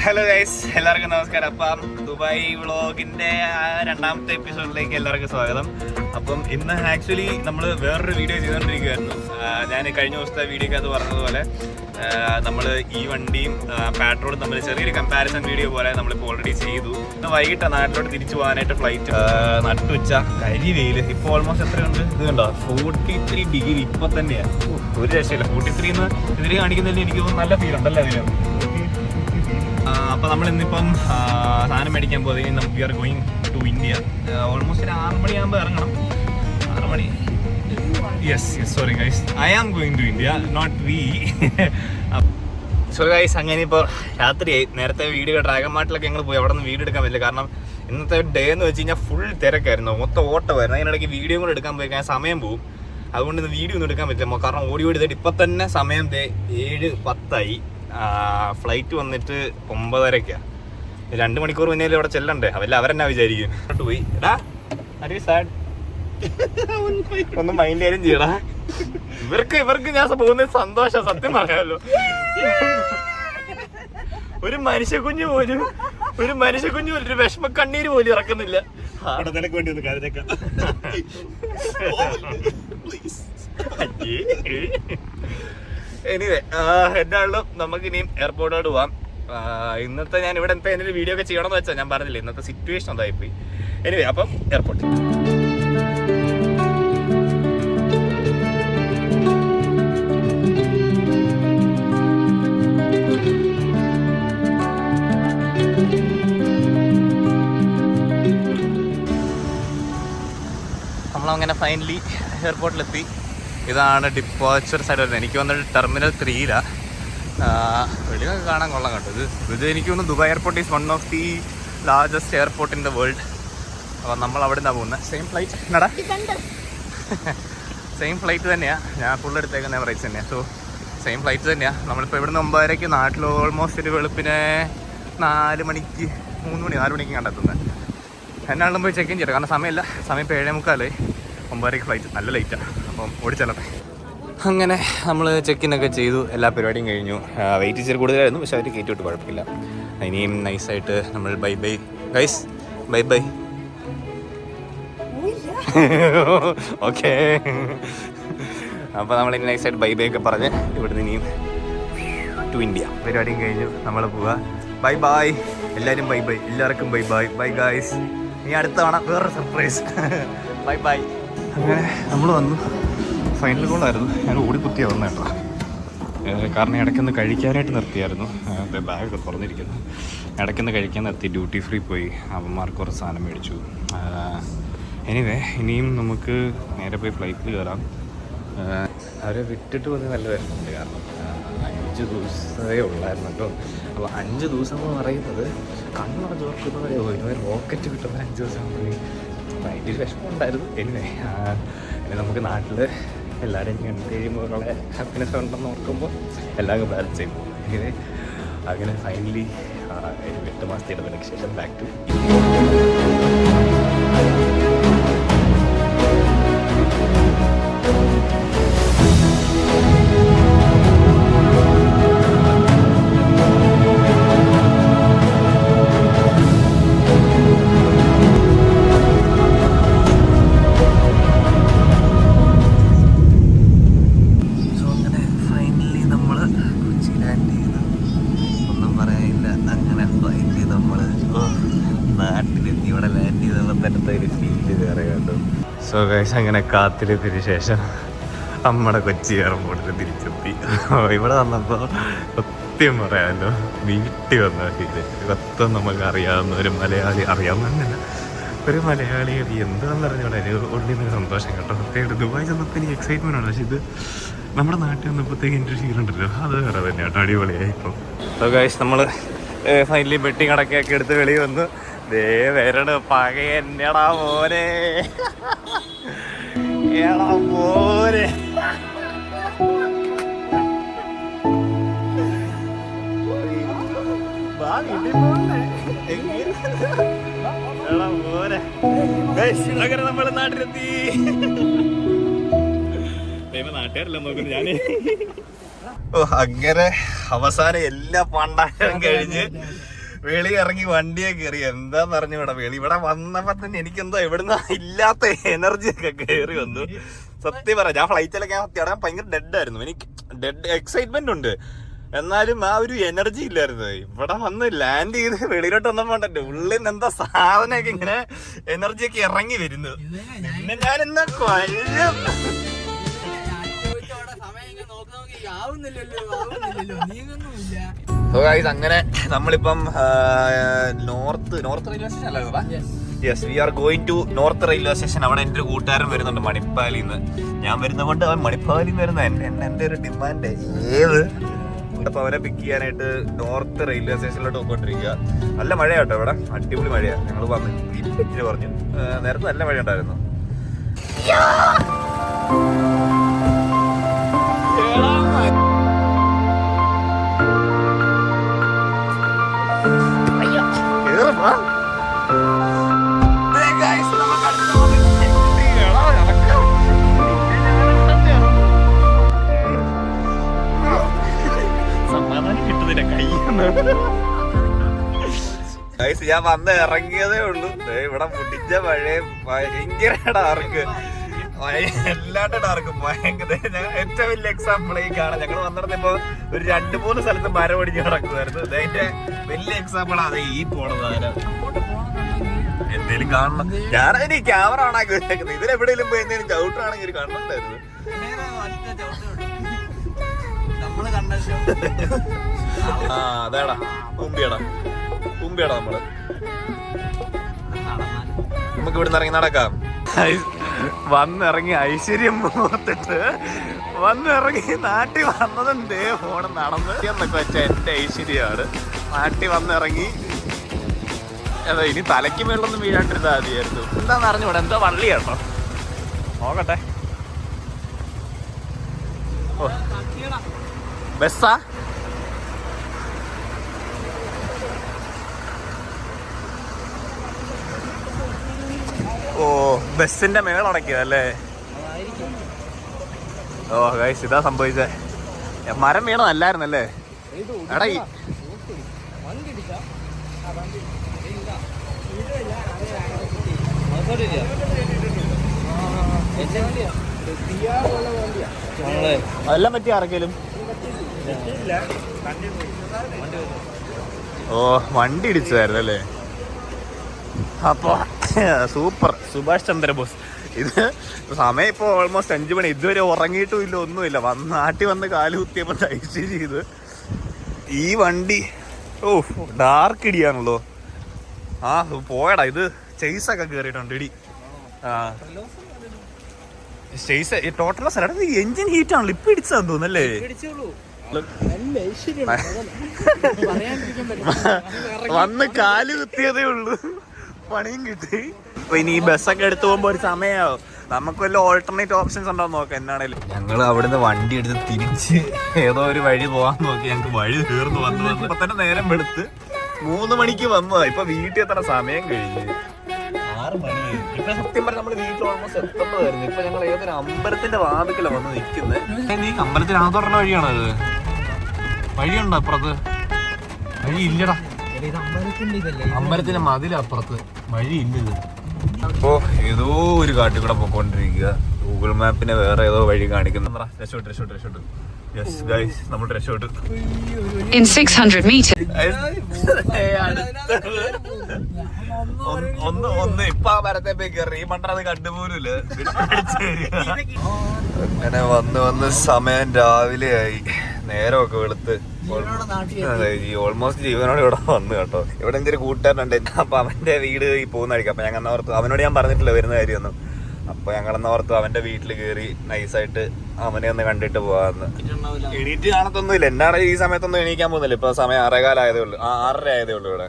Hello guys, എല്ലാവർക്കും നമസ്കാരം. അപ്പം ദുബായ് വ്ളോഗിൻ്റെ രണ്ടാമത്തെ എപ്പിസോഡിലേക്ക് എല്ലാവർക്കും സ്വാഗതം. അപ്പം ഇന്ന് ആക്ച്വലി നമ്മൾ വേറൊരു വീഡിയോ ചെയ്തുകൊണ്ടിരിക്കുകയായിരുന്നു. ഞാൻ കഴിഞ്ഞ ദിവസത്തെ വീഡിയോക്കകത്ത് പറഞ്ഞതുപോലെ നമ്മൾ ഈ വണ്ടിയും പെട്രോളും തമ്മിൽ ചെറിയൊരു കമ്പാരിസൺ വീഡിയോ പോലെ നമ്മളിപ്പോൾ ഓൾറെഡി ചെയ്തു. ഇന്ന് വൈകിട്ട് നാട്ടിലോട്ട് തിരിച്ചു പോകാനായിട്ട് ഫ്ലൈറ്റ് നട്ടുവച്ച കരിവെയിൽ ഇപ്പോൾ ഓൾമോസ്റ്റ് എത്രയുണ്ട് ഇത് കണ്ടോ, 43 ഡിഗ്രി ഇപ്പം തന്നെയാണ്. ഒരു രക്ഷയില്ല. 43 എന്ന് ഇതിൽ കാണിക്കുന്നതിൽ എനിക്ക് തോന്നുന്നു നല്ല ഫീൽ ഉണ്ടല്ലോ അതിന്. അപ്പോൾ നമ്മൾ ഇന്നിപ്പം സാധനം മേടിക്കാൻ പോകുന്നത് നമുക്ക് we are going to India. Almost ഒരു 6 മണിയാകുമ്പോൾ ഇറങ്ങണം. 6 മണി. Yes sorry guys, I am going to India, not we. So guys, അങ്ങനെ ഇപ്പോൾ രാത്രിയായി. നേരത്തെ വീഡിയോ ഡ്രാഗൺ മാർട്ടിലൊക്കെ ഞങ്ങൾ പോയി. അവിടെ നിന്ന് വീഡിയോ എടുക്കാൻ പറ്റില്ല, കാരണം ഇന്നത്തെ ഡേ എന്ന് വെച്ച് കഴിഞ്ഞാൽ ഫുൾ തിരക്കായിരുന്നു, മൊത്തം ഓട്ടമായിരുന്നു. അതിനിടയ്ക്ക് വീഡിയോ കൂടെ എടുക്കാൻ പോയി കഴിഞ്ഞാൽ സമയം പോകും. അതുകൊണ്ട് ഇന്ന് വീഡിയോ ഒന്നും എടുക്കാൻ പറ്റില്ല, കാരണം ഓടി എടുത്തിട്ട് ഇപ്പം തന്നെ സമയം 7:10 ഫ്ലൈറ്റ് വന്നിട്ട് 9:30. 2 മണിക്കൂർ മുന്നേ ഇവിടെ ചെല്ലണ്ടേ, അവരെന്നാ വിചാരിക്കും. പോയി ഒന്നും മൈൻഡ് ആയാലും ചെയ്യടാ. ഇവർക്ക് ഞാൻ പോകുന്നത് സന്തോഷം, സത്യം പറയാമല്ലോ. ഒരു മനുഷ്യ കുഞ്ഞു പോലും ഒരു വിഷമ കണ്ണീര് പോലും ഇറക്കുന്നില്ല. നിനക്ക് വേണ്ടി ഒന്ന് കരുതേക്കാം. എനിവേ, എന്നാലും നമുക്ക് ഇനിയും എയർപോർട്ടോട് പോവാം. ഇന്നത്തെ ഞാൻ ഇവിടെ എന്തെങ്കിലും വീഡിയോ ഒക്കെ ചെയ്യണമെന്ന് വെച്ചാൽ ഞാൻ പറഞ്ഞില്ല, ഇന്നത്തെ സിറ്റുവേഷൻ അതായിപ്പോയി. എനിവേ, അപ്പം എയർപോർട്ട്. നമ്മളങ്ങനെ ഫൈനലി എയർപോർട്ടിലെത്തി. ഇതാണ് ഡിപ്പോച്ചർ സൈഡ് വരുന്നത്. എനിക്ക് വന്നിട്ട് ടെർമിനൽ 3-ലാണ്. വെളിയൊക്കെ കാണാൻ കൊള്ളാം കേട്ടോ. ഇത് എനിക്ക് തോന്നുന്നു Dubai airport is one of the largest airport in the world. അപ്പോൾ നമ്മൾ അവിടെ നിന്നാണ് പോകുന്നത്. സെയിം ഫ്ലൈറ്റ് എന്നടാ, സെയിം ഫ്ലൈറ്റ് തന്നെയാണ്. ഞാൻ ഫുൾ എടുത്തേക്കുന്ന എമിറേറ്റ്സ് തന്നെയാണ്. സോ സെയിം ഫ്ലൈറ്റ് തന്നെയാണ്. നമ്മളിപ്പോൾ ഇവിടുന്ന് 9:30 നാട്ടിൽ ഓൾമോസ്റ്റ് ഒരു വെളുപ്പിനെ 4 മണിക്ക് 4 മണിക്ക് കണ്ടെത്തുന്നത്. എന്നാളും പോയി ചെക്ക് ഇൻ ചെയ്യട്ടെ, കാരണം സമയമില്ല. സമയം ഇപ്പോൾ 7:45. 9:30 ഫ്ലൈറ്റ്, നല്ല ലേറ്റാണ്. അപ്പം ഓടിച്ചെല്ലട്ടെ. അങ്ങനെ നമ്മൾ ചെക്കിനൊക്കെ ചെയ്തു, എല്ലാ പരിപാടിയും കഴിഞ്ഞു. വെയിറ്റ് ഇച്ചിരി കൂടുതലായിരുന്നു, പക്ഷെ അവർ കയറ്റി വിട്ട് കുഴപ്പമില്ല. ഇനിയും നൈസായിട്ട് നമ്മൾ bye bye guys, bye bye. Okay, അപ്പോൾ നമ്മളിനി നൈസായിട്ട് ബൈ ബൈ ഒക്കെ പറഞ്ഞ് ഇവിടുന്ന് ഇനിയും ടു ഇന്ത്യ. പരിപാടിയും കഴിഞ്ഞു, നമ്മൾ പോവുക. ബൈ ബൈ എല്ലാവരും, ബൈ ബൈ എല്ലാവർക്കും, ബൈ ബൈ. ബൈ ഗൈസ്, ഇനി അടുത്ത തവണ വേറൊരു സർപ്രൈസ്. Bye bye. അങ്ങനെ നമ്മൾ വന്നു. ഫൈനൽ കോളായിരുന്നു. ഞാൻ ഓടിക്കുത്തിയാണ് വന്നത് കേട്ടോ, കാരണം ഇടയ്ക്കൊന്ന് കഴിക്കാനായിട്ട് നിർത്തിയായിരുന്നു. ബാഗൊക്കെ തുറന്നിരിക്കുന്നു. ഇടയ്ക്കൊന്ന് കഴിക്കാൻ നിർത്തി, ഡ്യൂട്ടി ഫ്രീ പോയി, അവന്മാർക്ക് കുറച്ച് സാധനം മേടിച്ചു. എനിവേ, ഇനിയും നമുക്ക് നേരെ പോയി ഫ്ലൈറ്റിൽ കയറാം. അവരെ വിട്ടിട്ട് വന്ന് നല്ല വിഷമമുണ്ട്, കാരണം 5 ദിവസമേ ഉള്ളായിരുന്നു കേട്ടോ. അപ്പോൾ 5 ദിവസം എന്ന് പറയുന്നത് കണ്ണട ചോർക്കുന്നവരെ ഒരു റോക്കറ്റ് കിട്ടുന്ന 5 ദിവസം പോയി. അപ്പോൾ അതിൻ്റെ ഒരു വിഷമമുണ്ടായിരുന്നു. ഇനി നമുക്ക് നാട്ടിൽ എല്ലാവരെയും കണ്ടു കഴിയുമ്പോഴുള്ള ഹാപ്പിനെസ് ഉണ്ടെന്ന് ഓർക്കുമ്പോൾ എല്ലാം ബാലൻസ് ചെയ്യും. ഇങ്ങനെ അങ്ങനെ ഫൈനലി 8 മാസത്തെ ഇടവേളയ്ക്ക് ശേഷം ബാക്ക് ടു സോ ഗൈസ്, അങ്ങനെ കാത്തിരിപ്പിന് ശേഷം നമ്മുടെ കൊച്ചി എയർപോർട്ടിൽ തിരിച്ചെത്തി. ഇവിടെ വന്നപ്പോൾ സത്യം പറയാമല്ലോ, വീട്ടിൽ വന്ന ഫീല്. മൊത്തം നമുക്ക് അറിയാവുന്ന ഒരു മലയാളി, അറിയാവുന്നതല്ല ഒരു മലയാളി എന്താണെന്ന് പറഞ്ഞോടെ ഉള്ളിൽ സന്തോഷം കേട്ടോ. പ്രത്യേകിച്ച് ദുബായ് ചെന്നപ്പോൾ എനിക്ക് എക്സൈറ്റ്മെൻ്റ് ആണ്, പക്ഷേ ഇത് നമ്മുടെ നാട്ടിൽ വന്നപ്പോഴത്തേക്ക് എൻ്റെ ഒരു ഫീലുണ്ടല്ലോ, അത് വേറെ തന്നെയാണ് കേട്ടോ, അടിപൊളിയായി. ഇപ്പം സോ ഗൈസ്, നമ്മൾ ഫൈനലി ബെട്ടിങ് അടക്കൊക്കെ എടുത്ത് വെളിയിൽ വന്നു. ദേ വരണ പകയെന്നടാ മോനെ, എടാ മോനെ. അങ്ങനെ നമ്മള് നാട്ടിലെത്തി. നാട്ടുകാരല്ല നോക്കുന്നു ഞാന്. അങ്ങനെ അവസാനം എല്ലാ പണ്ടാരം കഴിഞ്ഞ് വെളി ഇറങ്ങി വണ്ടിയെ കയറി. എന്താന്ന് അറിഞ്ഞൂടാ, വെളി ഇവിടെ വന്നപ്പോ തന്നെ എനിക്കെന്തോ എവിടുന്ന ഇല്ലാത്ത എനർജി ഒക്കെ കയറി വന്നു. സത്യം പറയാം, ഞാൻ ഫ്ലൈറ്റിലൊക്കെ സത്യം ഭയങ്കര ഡെഡ് ആയിരുന്നു. എനിക്ക് ഡെഡ് എക്സൈറ്റ്മെന്റ് ഉണ്ട്, എന്നാലും ആ ഒരു എനർജി ഇല്ലായിരുന്നു. ഇവിടെ വന്ന് ലാൻഡ് ചെയ്ത് വെളിയിലോട്ട് വന്നപ്പോ ഉള്ളിൽ നിന്ന് എന്താ സാധനമൊക്കെ ഇങ്ങനെ എനർജി ഒക്കെ ഇറങ്ങി വരുന്നു. പിന്നെ ഞാൻ എന്നാ കൊല്ലും. അങ്ങനെ നമ്മളിപ്പം നോർത്ത് റെയിൽവേ സ്റ്റേഷൻ അല്ല, yes we are going to north railway station. അവിടെ എൻ്റെ ഒരു കൂട്ടുകാരൻ വരുന്നുണ്ട് മണിപ്പാലിന്ന്. ഞാൻ വരുന്നതുകൊണ്ട് അവൻ മണിപ്പാലിന്ന് വരുന്ന എൻ്റെ ഒരു ഡിമാൻഡ് ഏത്. അപ്പൊ അവനെ പിക്ക് ചെയ്യാനായിട്ട് നോർത്ത് റെയിൽവേ സ്റ്റേഷനിലോട്ട് പോയിക്കൊണ്ടിരിക്കുക. നല്ല മഴയാട്ടോ ഇവിടെ, അടിപൊളി മഴയാ. ഞങ്ങൾ പറഞ്ഞു പറഞ്ഞു നേരത്തെ നല്ല മഴ ഉണ്ടായിരുന്നു. ഞാൻ വന്ന് ഇറങ്ങിയതേ ഉള്ളൂ. ഇവിടെ മുടിച്ച മഴയും ഭയങ്കര ഡാർക്ക്, എല്ലാണ്ട് ഡാർക്ക് ഭയങ്കര. ഞങ്ങൾ ഏറ്റവും വലിയ എക്സാമ്പിൾ ഈ കാണാം. ഞങ്ങൾ വന്നിടത്തിപ്പോ ഒരു 2-3 സ്ഥലത്ത് മരം ഒടിഞ്ഞ് കിടക്കുമായിരുന്നു. അതിന്റെ വലിയ എക്സാമ്പിൾ ആണ് ഈ പോണത്. എന്തേലും കാണണം. ഞാനതിന് ക്യാമറ ഓണാക്കി വെച്ചേക്കുന്നത്. ഇതിലെവിടെയെങ്കിലും പോയി എന്തെങ്കിലും ചവിട്ടാണെങ്കിൽ കാണണ്ടായിരുന്നു. ആ അതാടാ കുമ്പിയടാ നമ്മള്. നമുക്ക് ഇവിടുന്ന് ഇറങ്ങി നടക്കാം. വന്നിറങ്ങി ഐശ്വര്യം ഓർത്തിട്ട് വന്നിറങ്ങി നാട്ടിൽ വന്നതും ദേ ഫോണ് നടന്ന് എന്നൊക്കെ വെച്ച എന്റെ ഐശ്വര്യമാണ്. നാട്ടിൽ വന്നിറങ്ങി അതെ, ഇനി തലയ്ക്ക് മേളൊന്നും വീഴാണ്ടിരുന്നാ മതിയായിരുന്നു. എന്താന്ന് അറിഞ്ഞൂടെ, എന്തോ വള്ളിയാണോ നോക്കട്ടെ. ഓ ബസ്സാ? ഓ ബസ്സിന്റെ മേളടക്കിയതല്ലേ? ഓ ഗൈസ് ഇതാ സംഭവിച്ചേ. മരം വീണതല്ലായിരുന്നല്ലേ? എടാ അതെല്ലാം പറ്റി ആർക്കേലും? ഓ വണ്ടി ഇടിച്ചതായിരുന്നു അല്ലേ? അപ്പൊ സൂപ്പർ സുഭാഷ് ചന്ദ്രബോസ്. ഇത് സമയം ഇപ്പോൾ ഓൾമോസ്റ്റ് 5 മണി. ഇതുവരെ ഉറങ്ങിയിട്ടും ഇല്ല, ഒന്നുമില്ല. നാട്ടിൽ വന്ന് കാല് കുത്തിയപ്പോൾ ടൈസ്റ്റ് ചെയ്ത് ഈ വണ്ടി. ഓ ഡാർക്ക് ഇടിയാണല്ലോ. ആ പോയടാ, ഇത് ചെയ്സൊക്കെ കയറിയിട്ടുണ്ട് ഇടി. ആ ചെയ്സ് ടോട്ടൽ സ്ഥലം എഞ്ചിൻ ഹീറ്റ് ആണല്ലോ. ഇപ്പൊ ഇടിച്ചാന്ന് തോന്നല്ലേ? വന്ന് കാല് കുത്തിയതേ ഉള്ളൂ, പണിയും കിട്ടി. അപ്പൊ ഇനി ഈ ബസ്സൊക്കെ എടുത്തു പോകുമ്പോ ഒരു സമയമാവും. നമുക്ക് വല്ല ഓൾട്ടർനേറ്റ് ഓപ്ഷൻസ് ഉണ്ടോ നോക്കാം. എന്നാണേലും ഞങ്ങൾ അവിടുന്ന് വണ്ടി എടുത്ത് തിരിച്ച് ഏതോ ഒരു വഴി പോകാൻ നോക്കി. ഞങ്ങൾക്ക് വഴി തീർന്നു വന്ന് ഇപ്പൊ തന്നെ നേരം വെളുത്ത് 3 മണിക്ക് വന്നതാ. ഇപ്പൊ വീട്ടിൽ എത്ര സമയം കഴിഞ്ഞ് 6 മണിയായി. ഇപ്പൊ സത്യം പറഞ്ഞാൽ നമ്മള് വീട്ടിൽ ഓൾമോസ്റ്റ് എത്തേണ്ടതായിരുന്നു. ഇപ്പൊ ഞങ്ങൾ ഏതൊരു അമ്പലത്തിന്റെ വാതിക്കലാണ് വന്ന് നിൽക്കുന്നത്. നീ അമ്പലത്തിനകത്ത് പറഞ്ഞ വഴിയാണത്? വഴിയുണ്ടോ അപ്പുറത്ത്? വഴി ഇല്ലടാ, അമ്പലത്തിന്റെ മതിലപ്പുറത്ത് വഴിയില്ലത്. അപ്പോ ഏതോ ഒരു കാട്ടിൽ കൂടെ പോയിക്കൊണ്ടിരിക്കുക. ഗൂഗിൾ മാപ്പിനെ വേറെ ഏതോ വഴി കാണിക്കുന്നു. രക്ഷോട്ട്. യെസ് ഗൈസ്, നമ്മൾ രക്ഷോട്ട്. In 600 meters. ഒന്ന് ഇപ്പൊ ആ മരത്തെ കയറി ഈ മണ്ടത് കണ്ടുപോലുമില്ല. അങ്ങനെ വന്ന് സമയം രാവിലെ ആയി. നേരമൊക്കെ വെളുത്ത് ഓൾമോസ്റ്റ് ജീവനോട് ഇവിടെ വന്നു കേട്ടോ. ഇവിടെ എന്തൊരു കൂട്ടുകാരനുണ്ട്. അപ്പൊ അവന്റെ വീട് ഈ പോകുന്ന കഴിക്കും. അപ്പൊ ഞങ്ങൾ ഓർത്തു, അവനോട് ഞാൻ പറഞ്ഞിട്ടില്ല വരുന്ന കാര്യമൊന്നും. അപ്പൊ ഞങ്ങളെന്ന് ഓർത്തു അവന്റെ വീട്ടിൽ കയറി നൈസായിട്ട് അവനെ ഒന്ന് കണ്ടിട്ട് പോവാന്ന്. എണീറ്റ് കാണത്തൊന്നുമില്ല. എന്നാണ് ഈ സമയത്തൊന്നും എണീക്കാൻ പോകുന്നില്ല. ഇപ്പൊ സമയം 6:15 ആയതേ ഉള്ളൂ. 6:30 ആയതേ ഉള്ളൂ ഇവിടെ.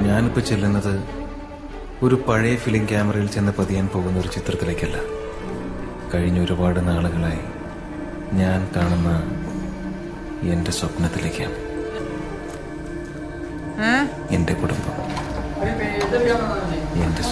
ഞാനിപ്പോൾ ചെല്ലുന്നത് ഒരു പഴയ ഫിലിം ക്യാമറയിൽ ചെന്ന് പതിയാൻ പോകുന്ന ഒരു ചിത്രത്തിലേക്കല്ല. കഴിഞ്ഞ ഒരുപാട് നാളുകളായി ഞാൻ കാണുന്ന എൻ്റെ സ്വപ്നത്തിലേക്കാണ്. എൻ്റെ കുടുംബം, എൻ്റെ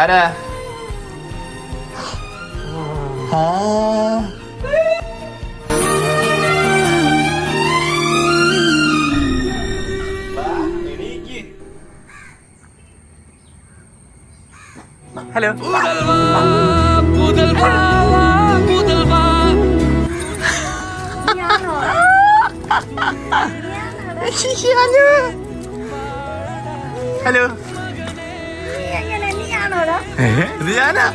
ആരാ? ഹലോ. ഹലോ. ഇത് ഞാനാ.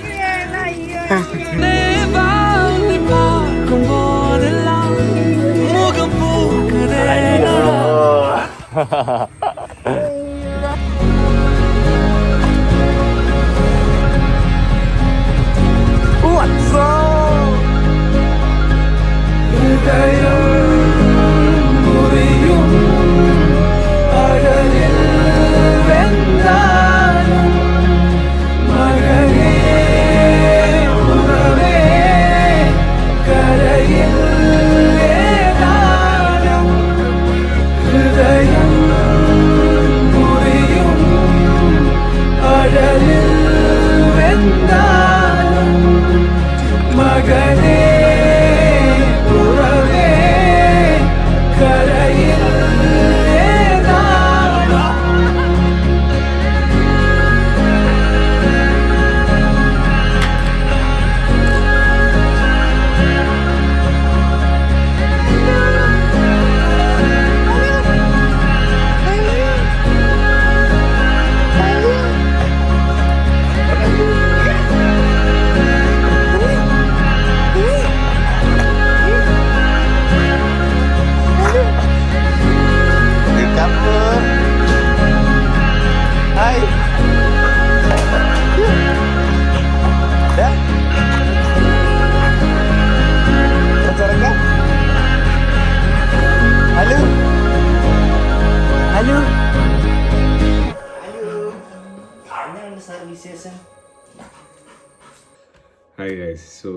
Hi guys. സോ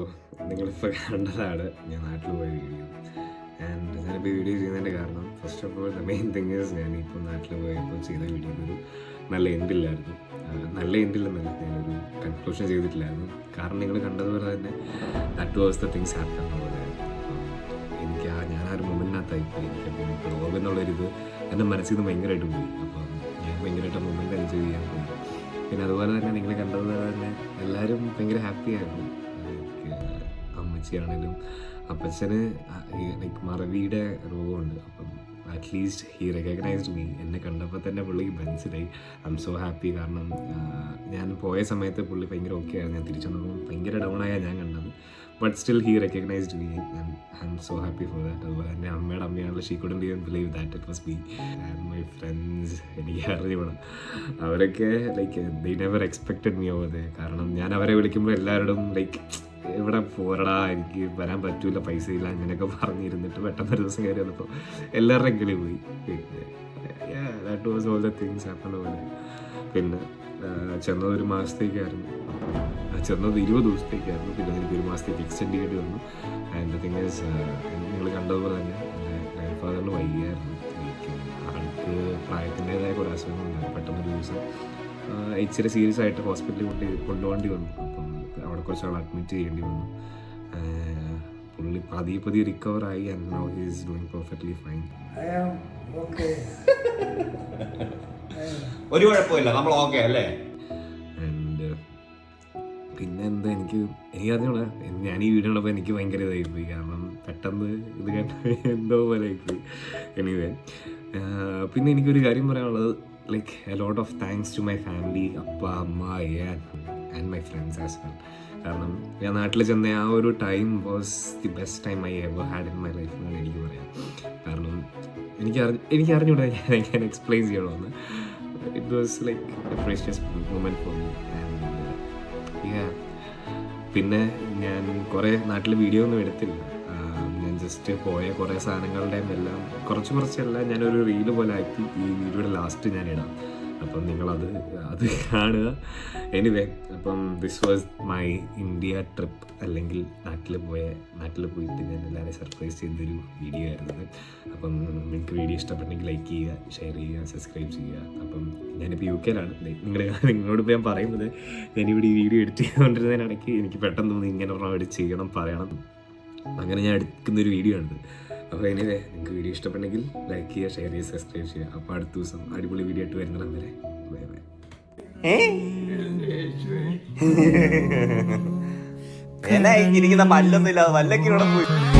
നിങ്ങളിപ്പോൾ കണ്ടതാണ് ഞാൻ നാട്ടിൽ പോയ വീഡിയോ. ആൻഡ് ഞാനിപ്പോൾ വീഡിയോ ചെയ്യുന്നതിൻ്റെ കാരണം first of all the main thing is ഞാനിപ്പോൾ നാട്ടിൽ പോയപ്പോൾ ചെയ്ത വീഡിയോയ്ക്കൊരു നല്ല എൻഡില്ലായിരുന്നു. നല്ല എൻഡില്ലെന്നല്ല, ഞാനൊരു കൺക്ലൂഷൻ ചെയ്തിട്ടില്ലായിരുന്നു. കാരണം നിങ്ങൾ കണ്ടതുപോലെ തന്നെ that was the things happen എന്നുള്ളത്. എനിക്ക് ഞാൻ ആ ഒരു മൊമെൻറ്റിനകത്തായിപ്പോയി. എനിക്കപ്പം ബ്ലോഗ് എന്നുള്ളൊരിത് എൻ്റെ മനസ്സിൽ നിന്ന് ഭയങ്കരമായിട്ട് പോയി. അപ്പം ഞാൻ ഭയങ്കരമായിട്ട് മൊമെൻറ്റ് എൻജോയ് ചെയ്യാൻ പോയി. പിന്നെ അതുപോലെ തന്നെ നിങ്ങൾ കണ്ടതുപോലെ തന്നെ എല്ലാവരും ഭയങ്കര ഹാപ്പി ആയിരുന്നു. അമ്മച്ചിയാണേലും അപ്പച്ചന് ലൈക്ക് മറവിയുടെ രോഗമുണ്ട്. അപ്പം അറ്റ്ലീസ്റ്റ് ഹി റെക്കഗ്നൈസ്ഡ് മീ. എന്നെ കണ്ടപ്പോൾ തന്നെ പുള്ളിക്ക് മനസ്സിലായി. I am so happy. കാരണം ഞാൻ പോയ സമയത്ത് പുള്ളി ഭയങ്കര ഓക്കെ ആയിരുന്നു. ഞാൻ തിരിച്ചു വന്നപ്പോൾ ഭയങ്കര ഡൗൺ ആയാണ് ഞാൻ കണ്ടത്. But still he recognized me and I am so happy for that. അതുപോലെ തന്നെ അമ്മയുടെ അമ്മയാണല്ലോ, she couldn't even believe that it was me. And my friends, എനിക്ക് അറിഞ്ഞുകൂടാ, അവരൊക്കെ like they never expected me over there. കാരണം ഞാൻ അവരെ വിളിക്കുമ്പോൾ എല്ലാവരോടും ലൈക്ക് ഇവിടെ പോരടാ, എനിക്ക് വരാൻ പറ്റൂല, പൈസ ഇല്ല, അങ്ങനെയൊക്കെ പറഞ്ഞിരുന്നിട്ട് പെട്ടെന്ന് ഒരു ദിവസം കയറി വന്നപ്പോൾ എല്ലാവരുടെയും കിളി പോയി. പിന്നെ that was all the things happen പോലെ. പിന്നെ ചെന്നത് ഒരു മാസത്തേക്കായിരുന്നു, ചെന്നത് 20 ദിവസത്തേക്കായിരുന്നു. പിന്നെ എനിക്ക് ഒരു മാസത്തേക്ക് എക്സ്റ്റെൻഡ് ചെയ്യേണ്ടി വന്നു. ആൻഡ് തിങ് ഈസ്, നിങ്ങൾ കണ്ടതുപോലെ തന്നെ എൻ്റെ ഗ്രാൻഡ് ഫാദറിന് വൈകിയായിരുന്നു. ആൾക്ക് പ്രായത്തിൻ്റെതായ കുറേ അസുഖങ്ങളുണ്ടായിരുന്നു. പെട്ടെന്നൊരു ദിവസം ഇച്ചിരി സീരിയസ് ആയിട്ട് ഹോസ്പിറ്റലിൽ കൊണ്ടുപോകേണ്ടി വന്നു. അപ്പം അവിടെ കുറച്ച് ആൾ അഡ്മിറ്റ് ചെയ്യേണ്ടി വന്നു. പുള്ളി പതിയെ റിക്കവറായി and now he is doing perfectly fine. ഒരു കുഴപ്പമില്ല, നമ്മൾ ഓക്കെ അല്ലേ? ആൻഡ് പിന്നെ എന്താ എനിക്ക് അറിഞ്ഞൂടാ, ഞാൻ ഈ വീഡിയോ ഉള്ളപ്പോൾ എനിക്ക് ഭയങ്കര ഇതായിപ്പോയി. കാരണം പെട്ടെന്ന് ഇത് കേട്ട എന്തോ പോലെ ആയിപ്പോയി. എനിവേ പിന്നെ എനിക്കൊരു കാര്യം പറയാനുള്ളത്, like a lot of thanks to my family, അപ്പ അമ്മ and my friends as well. കാരണം ഞാൻ നാട്ടിൽ ചെന്ന ആ ഒരു time was the best time I ever had in my life എന്നാണ് എനിക്ക് പറയാം. കാരണം എനിക്ക് അറിഞ്ഞൂടാ ഞാൻ എക്സ്പ്ലെയിൻ ചെയ്യണമെന്ന്. It was like a precious moment for me. And പിന്നെ ഞാൻ കുറേ നാട്ടിൽ വീഡിയോ ഒന്നും എടുത്തില്ല. ഞാൻ ജസ്റ്റ് പോയ കുറേ സാധനങ്ങളുടെയും എല്ലാം കുറച്ചെല്ലാം ഞാനൊരു റീല് പോലെ ആക്കി ഈ വീഡിയോയുടെ ലാസ്റ്റ് ഞാൻ ഇടാം. അപ്പം നിങ്ങളത് കാണുക. എനിവേ, അപ്പം this was my India trip, അല്ലെങ്കിൽ നാട്ടിൽ പോയിട്ട് ഞാൻ എല്ലാവരെയും സർപ്രൈസ് ചെയ്തൊരു വീഡിയോ ആയിരുന്നത്. അപ്പം നിങ്ങൾക്ക് വീഡിയോ ഇഷ്ടപ്പെട്ടെങ്കിൽ ലൈക്ക് ചെയ്യുക, ഷെയർ ചെയ്യുക, സബ്സ്ക്രൈബ് ചെയ്യുക. അപ്പം ഞാനിപ്പോൾ UK യിലാണ്. നിങ്ങളോട് ഞാൻ പറയുന്നത്, ഞാനിവിടെ ഈ വീഡിയോ എഡിറ്റ് ചെയ്തുകൊണ്ടിരുന്നതിനിടയ്ക്ക് എനിക്ക് പെട്ടെന്ന് തോന്നി ഇങ്ങനെ ഒരെണ്ണം ചെയ്യണം, പറയണം. അങ്ങനെ ഞാൻ എടുക്കുന്നൊരു വീഡിയോ ആണ്. അപ്പോൾ എനിവേ, നിങ്ങൾക്ക് വീഡിയോ ഇഷ്ടപ്പെട്ടെങ്കിൽ ലൈക്ക് ചെയ്യുക, ഷെയർ ചെയ്യുക, സബ്സ്ക്രൈബ് ചെയ്യുക. അപ്പോൾ അടുത്ത ദിവസം അടിപൊളി വീഡിയോ ആയിട്ട് വരുന്നിടം വരെ ബൈ ബൈ. ഇരിക്കുന്ന പല്ലൊന്നും ഇല്ലാതെ വല്ലൊക്കെ ഇവിടെ പോയി.